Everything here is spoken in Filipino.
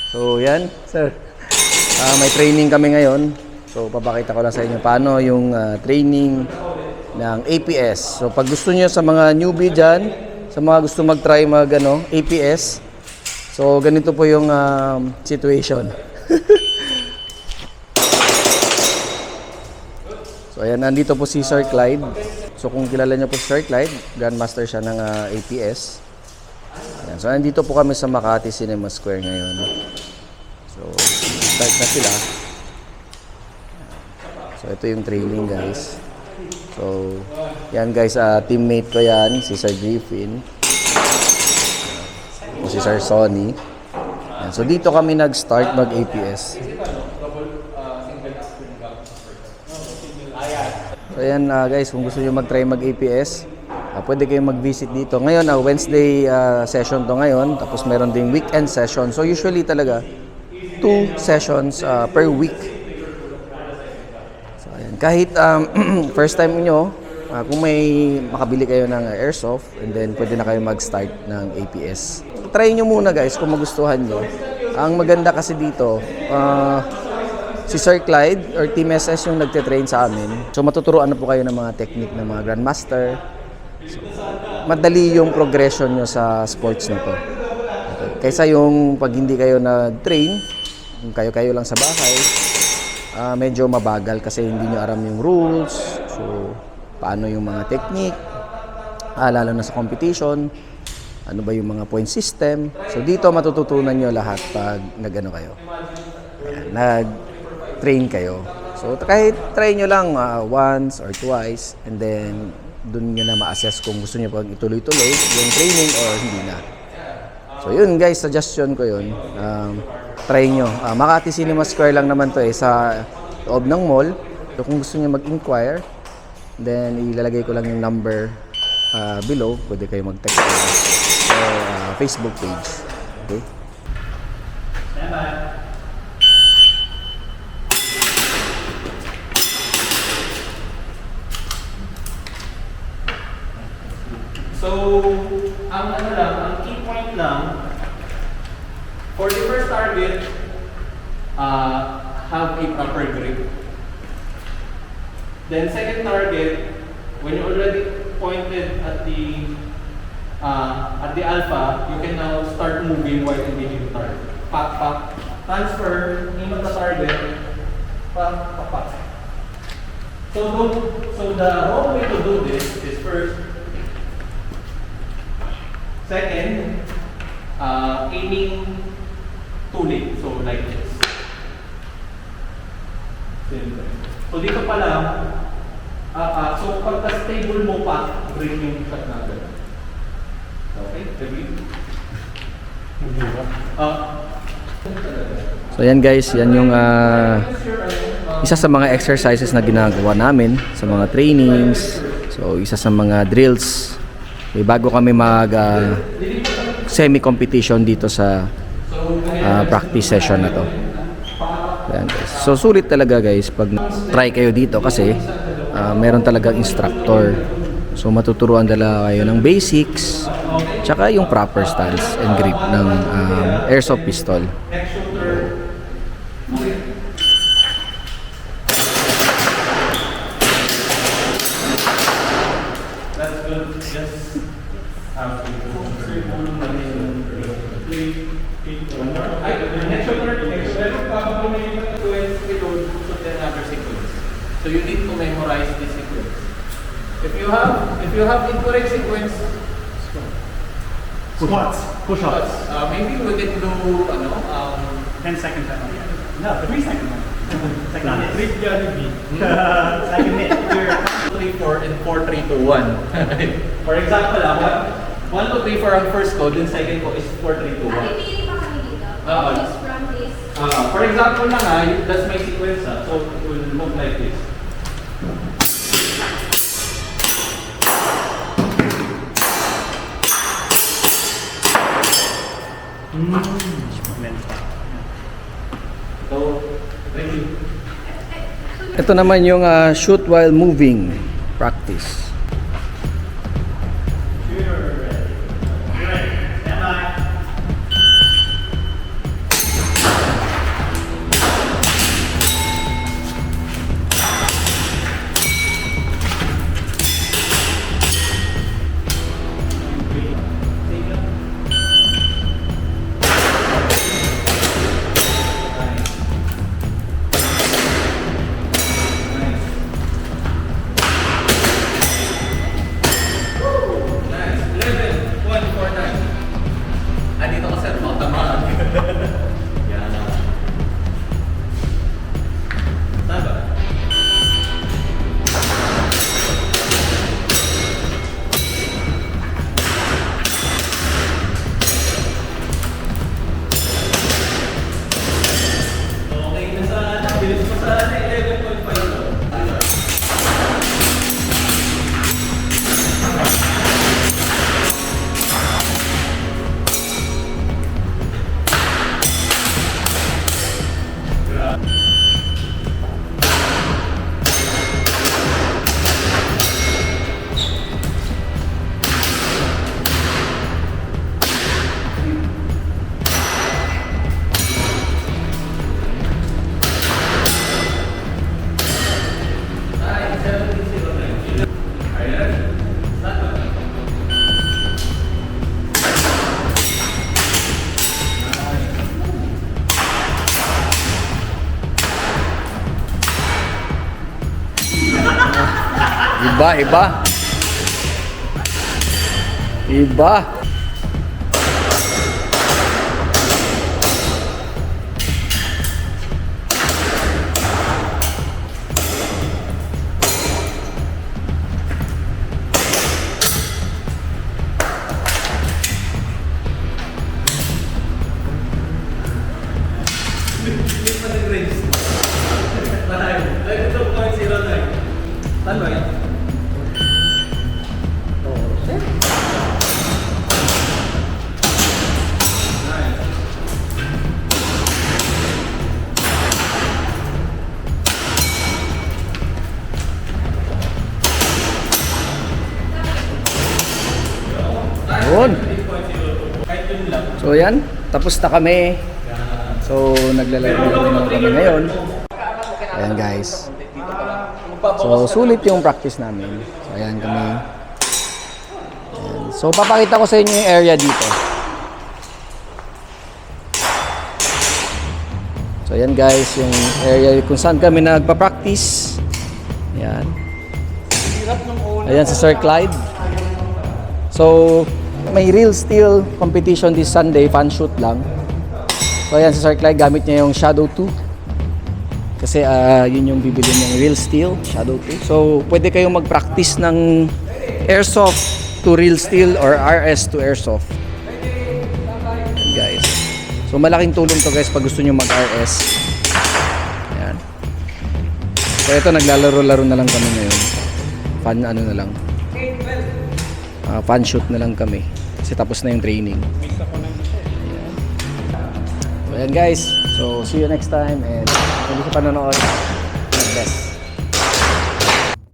So yan, sir. May training kami ngayon. So papakita ko lang sa inyo paano yung training ng APS. So pag gusto niyo sa mga newbie dyan, sa mga gusto mag-try APS, so ganito po yung situation. So ayan, nandito po si Sir Clyde. So kung kilala niyo po si Sir Clyde, Grandmaster siya ng APS. Ayan. So nandito po kami sa Makati Cinema Square ngayon. So start na sila. So ito yung training, guys. So yan guys, teammate ko yan, si Sir Griffin. O si Sir Sonny. Ayan. So dito kami nag-start mag-APS. So ayan guys, kung gusto nyo mag-try mag-APS, pwede kayong mag-visit dito. Ngayon, Wednesday session to ngayon, tapos meron ding weekend session. So usually talaga, 2 sessions per week. So ayan, kahit first time nyo, kung may makabili kayo ng airsoft, and then pwede na kayo mag-start ng APS. Try nyo muna guys kung magustuhan nyo. Ang maganda kasi dito, si Sir Clyde or Team SS yung nagte-train sa amin. So matuturuan na po kayo ng mga technique ng mga Grandmaster. So, madali yung progression nyo sa sports na to. Okay. Kaysa yung pag hindi kayo nag-train, kayo-kayo lang sa bahay, medyo mabagal kasi hindi nyo aram yung rules. So paano yung mga technique, lalo na sa competition, ano ba yung mga point system. So dito matututunan nyo lahat pag nag-ano kayo. Nag-train kayo. So kahit try nyo lang once or twice, and then dun nyo na ma-assess kung gusto nyo pag ituloy-tuloy yung training or hindi na. So yun guys, suggestion ko yun. Try nyo. Makati Cinema Square lang naman to sa loob ng mall. So kung gusto nyo mag-inquire, then ilalagay ko lang yung number below. Pwede kayo mag-text or Facebook page. Okay? So, ang key point lang, for the first target, have a proper grip. Then second target, when you already pointed at the alpha, you can now start moving while engaging the target. Pak, pak, transfer, aim at the target, pak, pak, pak. So the wrong way to do this is first, second, aiming too late, so like this. So dito pa lang, so pagka-stable mo pa, bring yung shot na agad. Okay, review. So yan guys, yan yung isa sa mga exercises na ginagawa namin sa mga trainings. So isa sa mga drills. Bago kami mag semi-competition dito sa practice session na to. Ayan guys. So sulit talaga guys pag try kayo dito kasi meron talagang instructor. So matuturuan talaga kayo ng basics tsaka yung proper stance and grip ng airsoft pistol. So you need to memorize this sequence. If you have incorrect sequence, squats, push-ups. Maybe we can do 10 seconds. No, 3 seconds. Second minute. Second minute. 3, 4, and 4, 3, 2, 1. For example, 1, 2, 3, 4 ang first ko, then second ko is 4, 3, 2, 1. Pipili pa kami dito. From this. For example lang that's my sequence so it will look like this. So, thank you. Ito naman yung shoot while moving practice. Iba, iba. Iba. Yun. So yan, tapos na kami. So naglalaro na kami ngayon. Ayan guys. So sulit yung practice namin. So ayan kami. Ayan. So papakita ko sa inyo yung area dito. So ayan guys, yung area kung saan kami nagpa-practice. Ayan. Ayan si Sir Clyde. So may real steel competition this Sunday, fan shoot lang. So ayan si Sir Clyde, gamit niya yung Shadow 2. Kasi yun yung bibili niyang real steel, Shadow 2. So pwede kayong mag-practice ng airsoft to real steel or RS to airsoft. Guys. So malaking tulong to guys pag gusto niyo mag-RS. Ayan. So ito naglalaro-laro na lang kami ngayon. Fan ano na lang. Fan shoot na lang kami. Kasi tapos na yung training. Ayan. So ayan guys. So see you next time and thank you sa panonood. God bless.